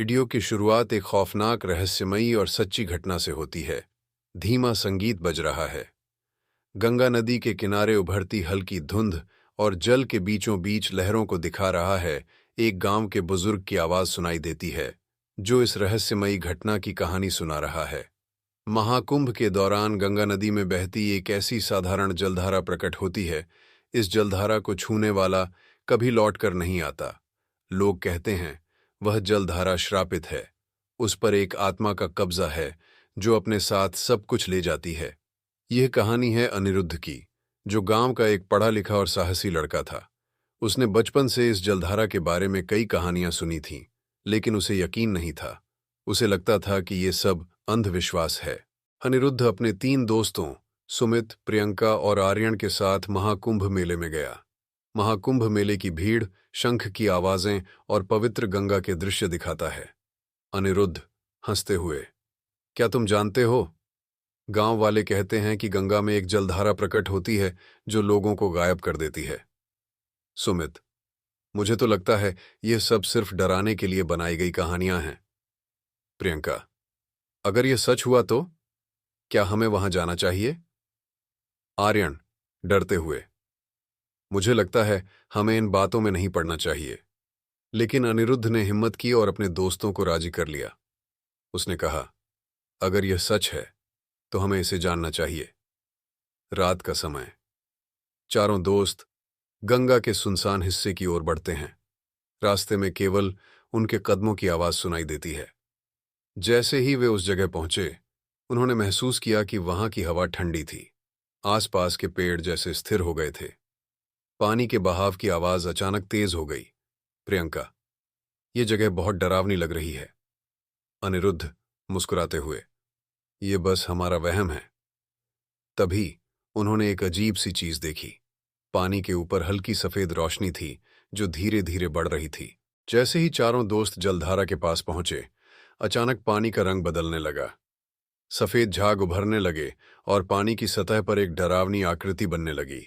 Video की शुरुआत एक खौफनाक रहस्यमयी और सच्ची घटना से होती है। धीमा संगीत बज रहा है। गंगा नदी के किनारे उभरती हल्की धुंध और जल के बीचों बीच लहरों को दिखा रहा है। एक गांव के बुजुर्ग की आवाज सुनाई देती है, जो इस रहस्यमयी घटना की कहानी सुना रहा है। महाकुंभ के दौरान गंगा नदी में बहती एक ऐसी साधारण जलधारा प्रकट होती है। इस जलधारा को छूने वाला कभी लौटकर नहीं आता। लोग कहते हैं वह जलधारा श्रापित है। उस पर एक आत्मा का कब्जा है जो अपने साथ सब कुछ ले जाती है। यह कहानी है अनिरुद्ध की, जो गांव का एक पढ़ा लिखा और साहसी लड़का था। उसने बचपन से इस जलधारा के बारे में कई कहानियां सुनी थीं, लेकिन उसे यकीन नहीं था। उसे लगता था कि ये सब अंधविश्वास है। अनिरुद्ध अपने 3 दोस्तों सुमित, प्रियंका और आर्यन के साथ महाकुंभ मेले में गया। महाकुंभ मेले की भीड़, शंख की आवाजें और पवित्र गंगा के दृश्य दिखाता है। अनिरुद्ध हंसते हुए, क्या तुम जानते हो, गांव वाले कहते हैं कि गंगा में एक जलधारा प्रकट होती है जो लोगों को गायब कर देती है। सुमित, मुझे तो लगता है यह सब सिर्फ डराने के लिए बनाई गई कहानियां हैं। प्रियंका, अगर यह सच हुआ तो क्या हमें वहां जाना चाहिए? आर्यन डरते हुए, मुझे लगता है हमें इन बातों में नहीं पड़ना चाहिए। लेकिन अनिरुद्ध ने हिम्मत की और अपने दोस्तों को राजी कर लिया। उसने कहा, अगर यह सच है तो हमें इसे जानना चाहिए। रात का समय। चारों दोस्त गंगा के सुनसान हिस्से की ओर बढ़ते हैं। रास्ते में केवल उनके कदमों की आवाज सुनाई देती है। जैसे ही वे उस जगह पहुंचे, उन्होंने महसूस किया कि वहां की हवा ठंडी थी। आसपास के पेड़ जैसे स्थिर हो गए थे। पानी के बहाव की आवाज अचानक तेज हो गई। प्रियंका, यह जगह बहुत डरावनी लग रही है। अनिरुद्ध मुस्कुराते हुए, यह बस हमारा वहम है। तभी उन्होंने एक अजीब सी चीज देखी। पानी के ऊपर हल्की सफेद रोशनी थी जो धीरे धीरे बढ़ रही थी। जैसे ही चारों दोस्त जलधारा के पास पहुंचे, अचानक पानी का रंग बदलने लगा। सफेद झाग उभरने लगे और पानी की सतह पर एक डरावनी आकृति बनने लगी।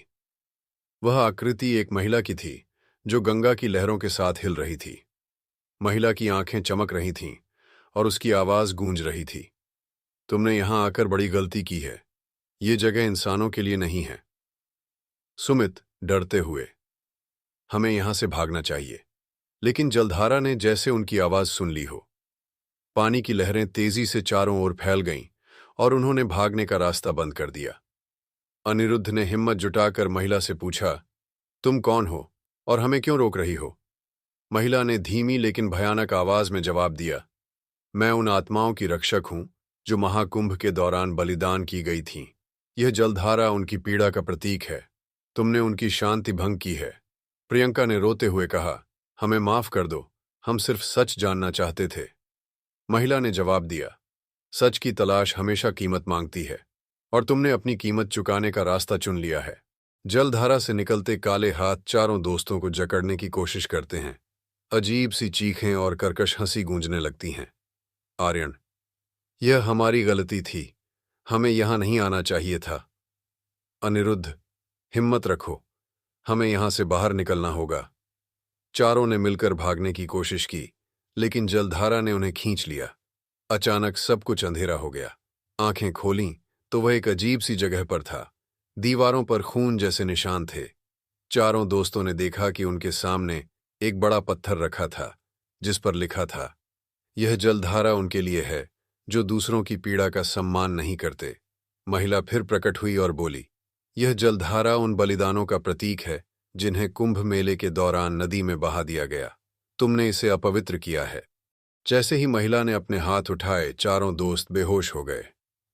वह आकृति एक महिला की थी, जो गंगा की लहरों के साथ हिल रही थी। महिला की आंखें चमक रही थीं और उसकी आवाज गूंज रही थी, तुमने यहां आकर बड़ी गलती की है। ये जगह इंसानों के लिए नहीं है। सुमित डरते हुए, हमें यहां से भागना चाहिए। लेकिन जलधारा ने जैसे उनकी आवाज सुन ली हो। पानी की लहरें तेजी से चारों ओर फैल गईं और उन्होंने भागने का रास्ता बंद कर दिया। अनिरुद्ध ने हिम्मत जुटाकर महिला से पूछा, तुम कौन हो और हमें क्यों रोक रही हो? महिला ने धीमी लेकिन भयानक आवाज में जवाब दिया, मैं उन आत्माओं की रक्षक हूं जो महाकुंभ के दौरान बलिदान की गई थीं। यह जलधारा उनकी पीड़ा का प्रतीक है। तुमने उनकी शांति भंग की है। प्रियंका ने रोते हुए कहा, हमें माफ कर दो, हम सिर्फ सच जानना चाहते थे। महिला ने जवाब दिया, सच की तलाश हमेशा कीमत मांगती है और तुमने अपनी कीमत चुकाने का रास्ता चुन लिया है। जलधारा से निकलते काले हाथ चारों दोस्तों को जकड़ने की कोशिश करते हैं। अजीब सी चीखें और कर्कश हंसी गूंजने लगती हैं। आर्यन, यह हमारी गलती थी, हमें यहां नहीं आना चाहिए था। अनिरुद्ध, हिम्मत रखो, हमें यहां से बाहर निकलना होगा। चारों ने मिलकर भागने की कोशिश की, लेकिन जलधारा ने उन्हें खींच लिया। अचानक सब कुछ अंधेरा हो गया। आंखें खोलीं तो वह एक अजीब सी जगह पर था। दीवारों पर खून जैसे निशान थे। चारों दोस्तों ने देखा कि उनके सामने एक बड़ा पत्थर रखा था, जिस पर लिखा था, यह जलधारा उनके लिए है जो दूसरों की पीड़ा का सम्मान नहीं करते। महिला फिर प्रकट हुई और बोली, यह जलधारा उन बलिदानों का प्रतीक है जिन्हें कुंभ मेले के दौरान नदी में बहा दिया गया। तुमने इसे अपवित्र किया है। जैसे ही महिला ने अपने हाथ उठाए, चारों दोस्त बेहोश हो गए।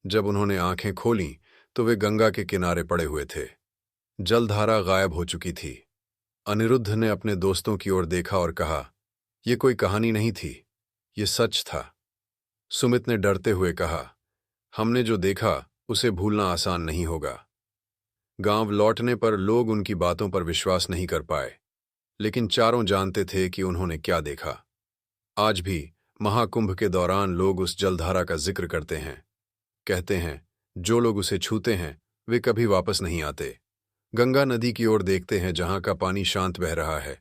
जब उन्होंने आंखें खोलीं तो वे गंगा के किनारे पड़े हुए थे। जलधारा गायब हो चुकी थी। अनिरुद्ध ने अपने दोस्तों की ओर देखा और कहा, यह कोई कहानी नहीं थी, यह सच था। सुमित ने डरते हुए कहा, हमने जो देखा उसे भूलना आसान नहीं होगा। गांव लौटने पर लोग उनकी बातों पर विश्वास नहीं कर पाए, लेकिन चारों जानते थे कि उन्होंने क्या देखा। आज भी महाकुंभ के दौरान लोग उस जलधारा का जिक्र करते हैं। कहते हैं, जो लोग उसे छूते हैं वे कभी वापस नहीं आते। गंगा नदी की ओर देखते हैं जहां का पानी शांत बह रहा है।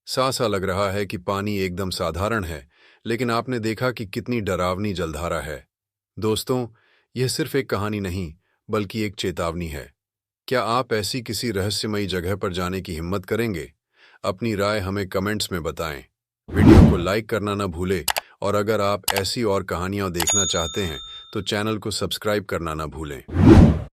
सा लग रहा है कि पानी एकदम साधारण है, लेकिन आपने देखा कि कितनी डरावनी जलधारा है। दोस्तों, यह सिर्फ एक कहानी नहीं, बल्कि एक चेतावनी है। क्या आप ऐसी किसी रहस्यमयी जगह पर जाने की हिम्मत करेंगे? अपनी राय हमें कमेंट्स में बताएं। वीडियो को लाइक करना ना भूलें और अगर आप ऐसी और कहानियां देखना चाहते हैं तो चैनल को सब्सक्राइब करना ना भूलें।